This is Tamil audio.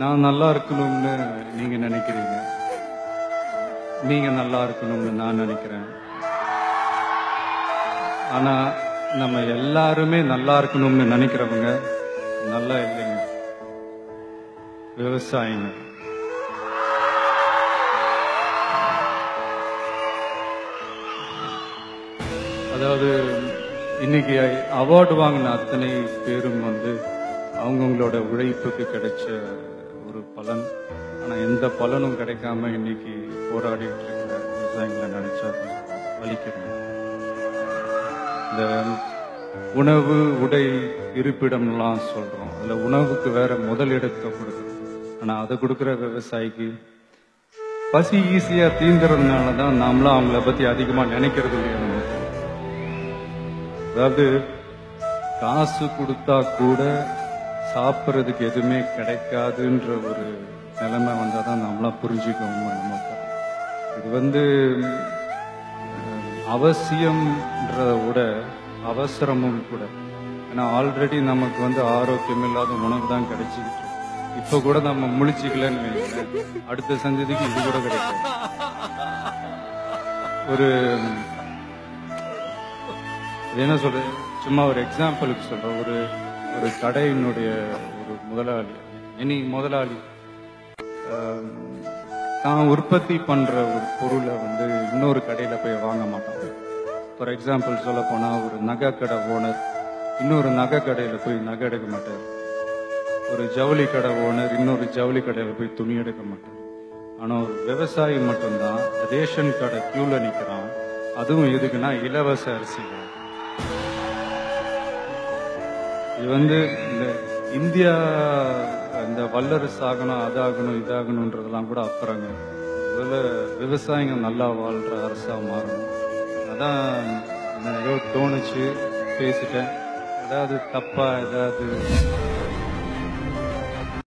நான் நல்லா இருக்கணும்னு நீங்க நினைக்கிறீங்க, நீங்க நல்லா இருக்கணும்னு நான் நினைக்கிறேன். ஆனா நம்ம எல்லாருமே நல்லா இருக்கணும்னு நினைக்கிறவங்க நல்லா இல்லைங்க, விவசாயிங்க. அதாவது இன்னைக்கு அவார்டு வாங்கின அத்தனை பேரும் அவங்கவுங்களோட உழைப்புக்கு கிடைச்ச ஒரு பலன். ஆனா எந்த பலனும் கிடைக்காம இன்னைக்கு போராடிட்டு இருக்கிற விவசாயிகளை நினைச்சா வலிக்கிறேன். இந்த உணவு, உடை, இருப்பிடம்லாம் சொல்றோம், அதுல உணவுக்கு வேற முதலிடத்தை கொடுக்குறோம். ஆனா அதை கொடுக்குற விவசாயிக்கு பசி ஈஸியா தீந்துறதுனாலதான் நாமளும் அவங்கள பத்தி அதிகமா நினைக்கிறது இல்லையா. அதாவது காசு கொடுத்தா கூட சாப்பிட்றதுக்கு எதுவுமே கிடைக்காதுன்ற ஒரு நிலைமை வந்தாதான் நம்மளாம் புரிஞ்சுக்கணும். நமக்கு இது அவசியம்ன்றத விட அவசரமும் கூட. ஏன்னா ஆல்ரெடி நமக்கு ஆரோக்கியம் இல்லாத உணவு தான் கிடைச்சிக்கிட்டு. இப்ப கூட நம்ம முழிச்சுக்கலன்னு வைக்கிறேன், அடுத்த சந்ததிக்கு இது கூட கிடைக்கும். ஒரு என்ன சொல்றேன், சும்மா ஒரு எக்ஸாம்பிளுக்கு சொல்றேன். ஒரு கடையினுடைய ஒரு முதலாளி தான் உற்பத்தி பண்ற ஒரு பொருளை இன்னொரு கடையில போய் வாங்க மாட்டாங்க. ஃபார் எக்ஸாம்பிள் சொல்ல போனா, ஒரு நகை கடை ஓனர் இன்னொரு நகை கடையில போய் நகை எடுக்க மாட்டார். ஒரு ஜவுளி கடை ஓனர் இன்னொரு ஜவுளி கடையில போய் துணி எடுக்க மாட்டார். ஆனா ஒரு விவசாயி மட்டும்தான் ரேஷன் கடை கியூல நிக்கிறான். அதுவும் எதுக்குன்னா இலவச அரிசி. இது இந்த இந்தியா இந்த வல்லரசு ஆகணும், அதாகணும், இதாகணும்ன்றதெல்லாம் கூட அப்புறங்க. முதல்ல விவசாயிங்க நல்லா வாழ்ற அரசா மாறணும். அதான் ஏதோ தோணுச்சு, பேசிட்டேன். ஏதாவது தப்பா ஏதாவது